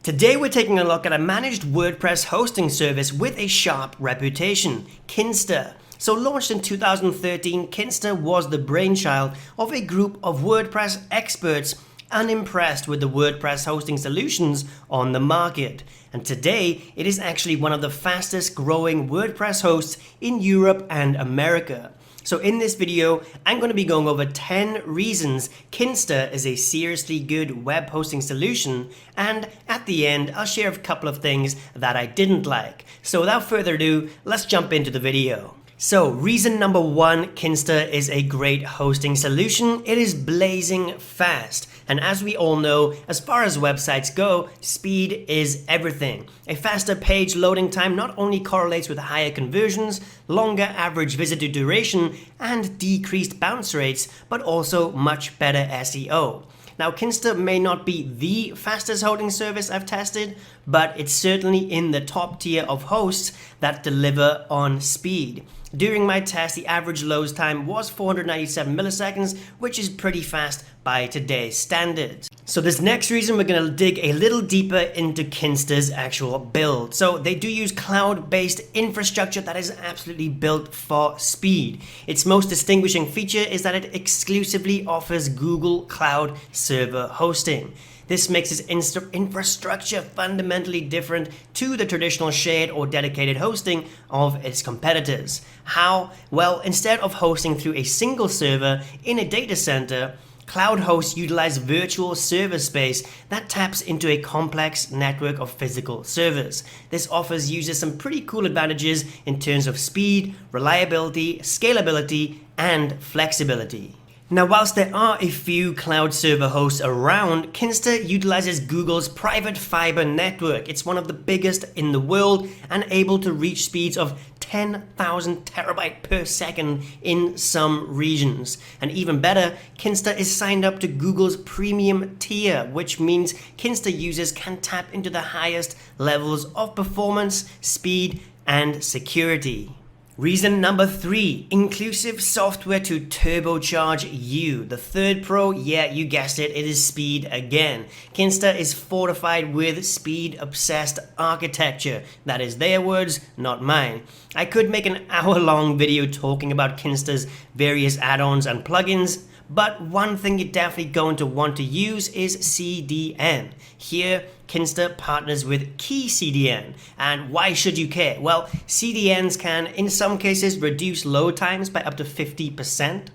Today we're taking a look at a managed WordPress hosting service with a sharp reputation, Kinsta. So launched in 2013, Kinsta was the brainchild of a group of WordPress experts unimpressed with the WordPress hosting solutions on the market. And today, it is actually one of the fastest growing WordPress hosts in Europe and America. So in this video, I'm going to be going over 10 reasons Kinsta is a seriously good web hosting solution, and at the end, I'll share a couple of things that I didn't like. So without further ado, let's jump into the video. So reason number one, Kinsta is a great hosting solution. It is blazing fast. And as we all know, as far as websites go, speed is everything. A faster page loading time not only correlates with higher conversions, longer average visitor duration, and decreased bounce rates, but also much better SEO. Now, Kinsta may not be the fastest hosting service I've tested, but it's certainly in the top tier of hosts that deliver on speed. During my test, the average load time was 497 milliseconds, which is pretty fast by today's standards. So this next reason, we're going to dig a little deeper into Kinsta's actual build. So they do use cloud-based infrastructure that is absolutely built for speed. Its most distinguishing feature is that it exclusively offers Google Cloud Server hosting. This makes its infrastructure fundamentally different to the traditional shared or dedicated hosting of its competitors. How? Well, instead of hosting through a single server in a data center, cloud hosts utilize virtual server space that taps into a complex network of physical servers. This offers users some pretty cool advantages in terms of speed, reliability, scalability, and flexibility. Now, whilst there are a few cloud server hosts around, Kinsta utilizes Google's private fiber network. It's one of the biggest in the world and able to reach speeds of 10,000 terabytes per second in some regions. And even better, Kinsta is signed up to Google's premium tier, which means Kinsta users can tap into the highest levels of performance, speed, and security. Reason number three, inclusive software to turbocharge you. The third pro, yeah, you guessed it, it is speed again. Kinsta is fortified with speed-obsessed architecture. That is their words, not mine. I could make an hour-long video talking about Kinsta's various add-ons and plugins, but one thing you're definitely going to want to use is CDN. Here, Kinsta partners with Key CDN. And why should you care? Well, CDNs can, in some cases, reduce load times by up to 50%,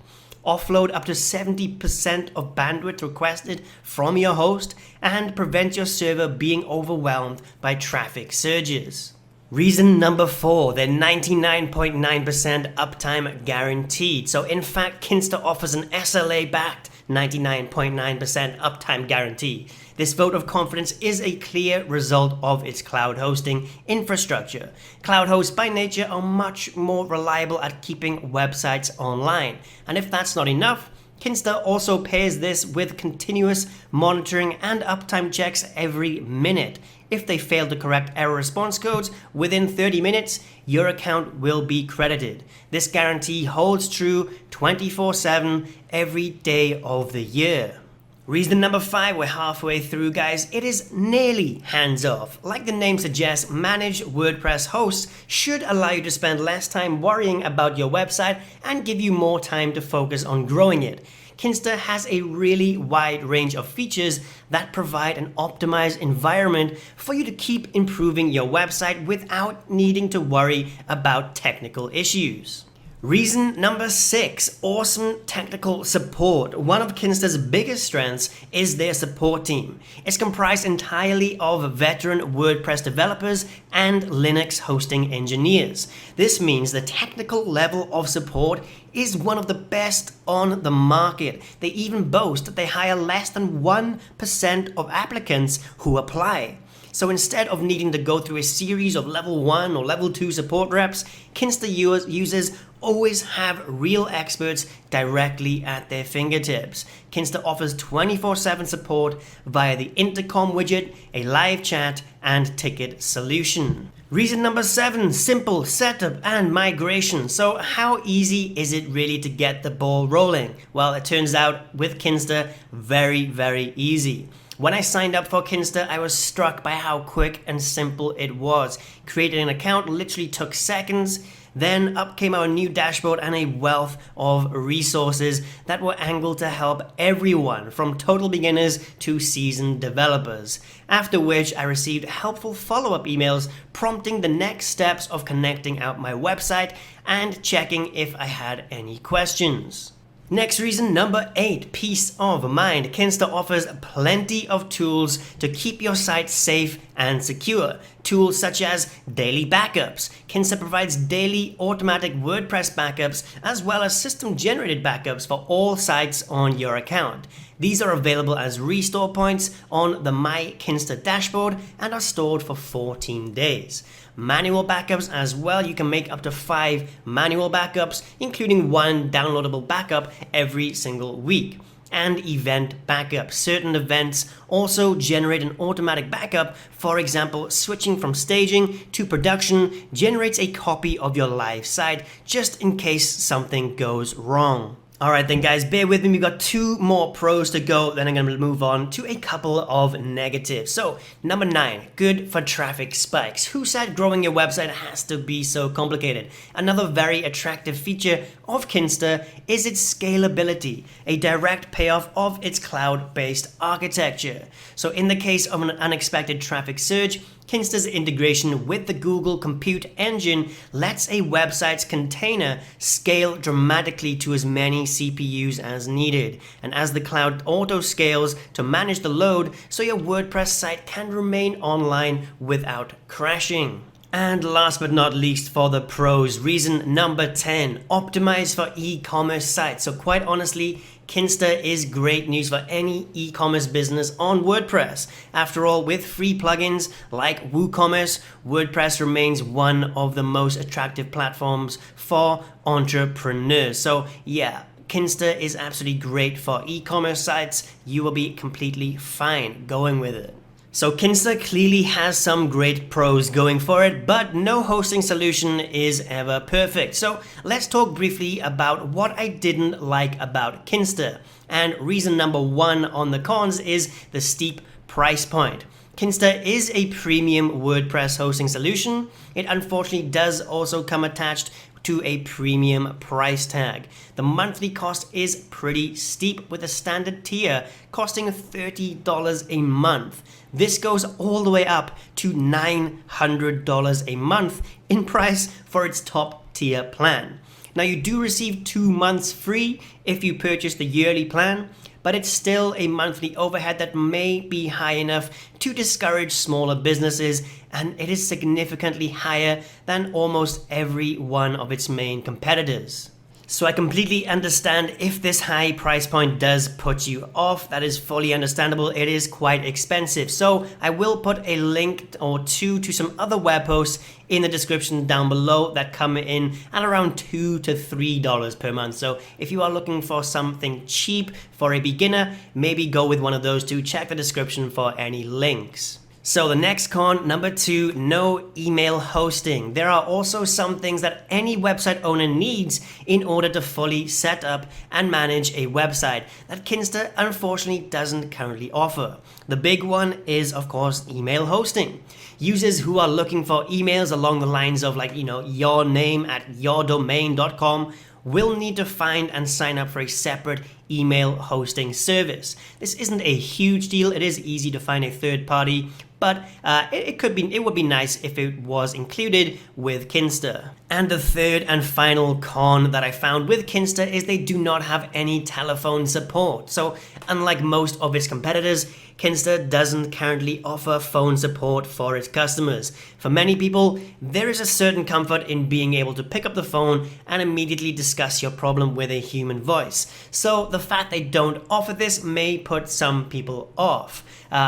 offload up to 70% of bandwidth requested from your host, and prevent your server being overwhelmed by traffic surges. Reason number four, they're 99.9% uptime guaranteed. So in fact, Kinsta offers an SLA-backed 99.9% uptime guarantee. This vote of confidence is a clear result of its cloud hosting infrastructure. Cloud hosts by nature are much more reliable at keeping websites online. And if that's not enough, Kinsta also pairs this with continuous monitoring and uptime checks every minute. If they fail to correct error response codes within 30 minutes, your account will be credited. This guarantee holds true 24/7 every day of the year. Reason number five, we're halfway through, guys. It is nearly hands-off. Like the name suggests, managed WordPress hosts should allow you to spend less time worrying about your website and give you more time to focus on growing it. Kinsta has a really wide range of features that provide an optimized environment for you to keep improving your website without needing to worry about technical issues. Reason number six, awesome technical support. One of Kinsta's biggest strengths is their support team. It's comprised entirely of veteran WordPress developers and Linux hosting engineers. This means the technical level of support is one of the best on the market. They even boast that they hire less than 1% of applicants who apply. So instead of needing to go through a series of level 1 or level 2 support reps, Kinsta users always have real experts directly at their fingertips. Kinsta offers 24/7 support via the intercom widget, a live chat, and ticket solution. Reason number 7, simple setup and migration. So how easy is it really to get the ball rolling? Well, it turns out with Kinsta, very, very easy. When I signed up for Kinsta, I was struck by how quick and simple it was. Creating an account literally took seconds. Then up came our new dashboard and a wealth of resources that were angled to help everyone from total beginners to seasoned developers. After which I received helpful follow-up emails prompting the next steps of connecting out my website and checking if I had any questions. Next reason, number 8, peace of mind. Kinsta offers plenty of tools to keep your site safe and secure. Tools such as daily backups. Kinsta provides daily automatic WordPress backups as well as system-generated backups for all sites on your account. These are available as restore points on the My Kinsta dashboard and are stored for 14 days. Manual backups as well. You can make up to 5 manual backups, including 1 downloadable backup every single week. And event backup. Certain events also generate an automatic backup. For example, switching from staging to production generates a copy of your live site just in case something goes wrong. Alright then guys, bear with me, we've got 2 more pros to go, then I'm going to move on to a couple of negatives. So, number 9, good for traffic spikes. Who said growing your website has to be so complicated? Another very attractive feature of Kinsta is its scalability, a direct payoff of its cloud-based architecture. So in the case of an unexpected traffic surge, Kinsta's integration with the Google Compute Engine lets a website's container scale dramatically to as many CPUs as needed. And as the cloud auto scales to manage the load, so your WordPress site can remain online without crashing. And last but not least for the pros, reason number 10, optimize for e-commerce sites. So quite honestly, Kinsta is great news for any e-commerce business on WordPress. After all, with free plugins like WooCommerce, WordPress remains one of the most attractive platforms for entrepreneurs. So yeah, Kinsta is absolutely great for e-commerce sites. You will be completely fine going with it. So Kinsta clearly has some great pros going for it, but no hosting solution is ever perfect. So let's talk briefly about what I didn't like about Kinsta. And reason number 1 on the cons is the steep price point. Kinsta is a premium WordPress hosting solution. It unfortunately does also come attached to a premium price tag. The monthly cost is pretty steep with a standard tier costing $30 a month. This goes all the way up to $900 a month in price for its top tier plan. Now you do receive 2 months free if you purchase the yearly plan, but it's still a monthly overhead that may be high enough to discourage smaller businesses, and it is significantly higher than almost every one of its main competitors. So I completely understand if this high price point does put you off. That is fully understandable. It is quite expensive. So I will put a link or 2 to some other web posts in the description down below that come in at around $2 to $3 per month. So if you are looking for something cheap for a beginner, maybe go with one of those 2. Check the description for any links. So the next con, number 2, no email hosting. There are also some things that any website owner needs in order to fully set up and manage a website that Kinsta unfortunately doesn't currently offer. The big one is, of course, email hosting. Users who are looking for emails along the lines of your name at yourdomain.com will need to find and sign up for a separate email hosting service. This isn't a huge deal. It is easy to find a third party, but it would be nice if it was included with Kinsta. And the third and final con that I found with Kinsta is they do not have any telephone support. So unlike most of its competitors, Kinsta doesn't currently offer phone support for its customers. For many people, there is a certain comfort in being able to pick up the phone and immediately discuss your problem with a human voice. So the fact they don't offer this may put some people off.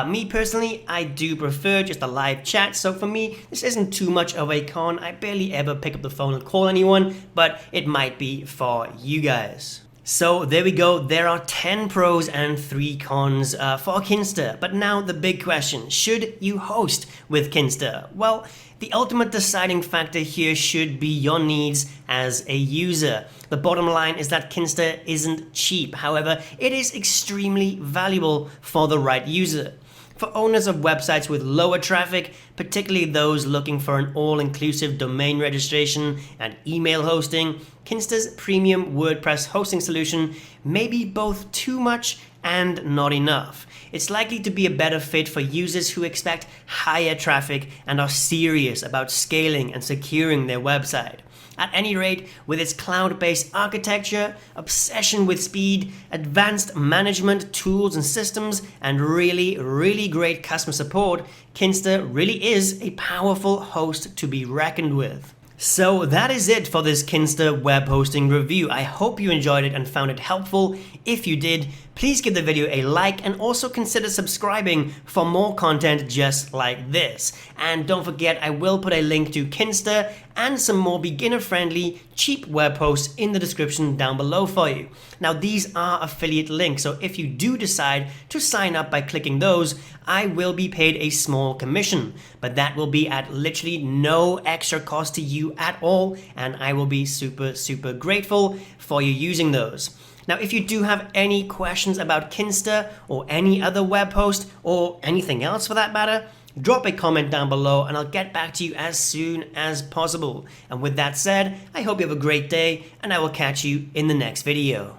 Me personally, I do prefer just a live chat, so for me, this isn't too much of a con. I barely ever pick up the phone and call anyone, but it might be for you guys. So there we go. There are 10 pros and 3 cons for Kinsta. But now the big question, should you host with Kinsta? Well, the ultimate deciding factor here should be your needs as a user. The bottom line is that Kinsta isn't cheap. However, it is extremely valuable for the right user. For owners of websites with lower traffic, particularly those looking for an all-inclusive domain registration and email hosting, Kinsta's premium WordPress hosting solution may be both too much and not enough. It's likely to be a better fit for users who expect higher traffic and are serious about scaling and securing their website. At any rate, with its cloud-based architecture, obsession with speed, advanced management tools and systems, and really great customer support, Kinsta really is a powerful host to be reckoned with. So that is it for this Kinsta web hosting review. I hope you enjoyed it and found it helpful. If you did, please give the video a like and also consider subscribing for more content just like this. And don't forget, I will put a link to Kinsta and some more beginner-friendly, cheap web hosts in the description down below for you. Now, these are affiliate links, so if you do decide to sign up by clicking those, I will be paid a small commission, but that will be at literally no extra cost to you at all, and I will be super grateful for you using those. Now, if you do have any questions about Kinsta or any other web host or anything else for that matter, drop a comment down below and I'll get back to you as soon as possible. And with that said, I hope you have a great day and I will catch you in the next video.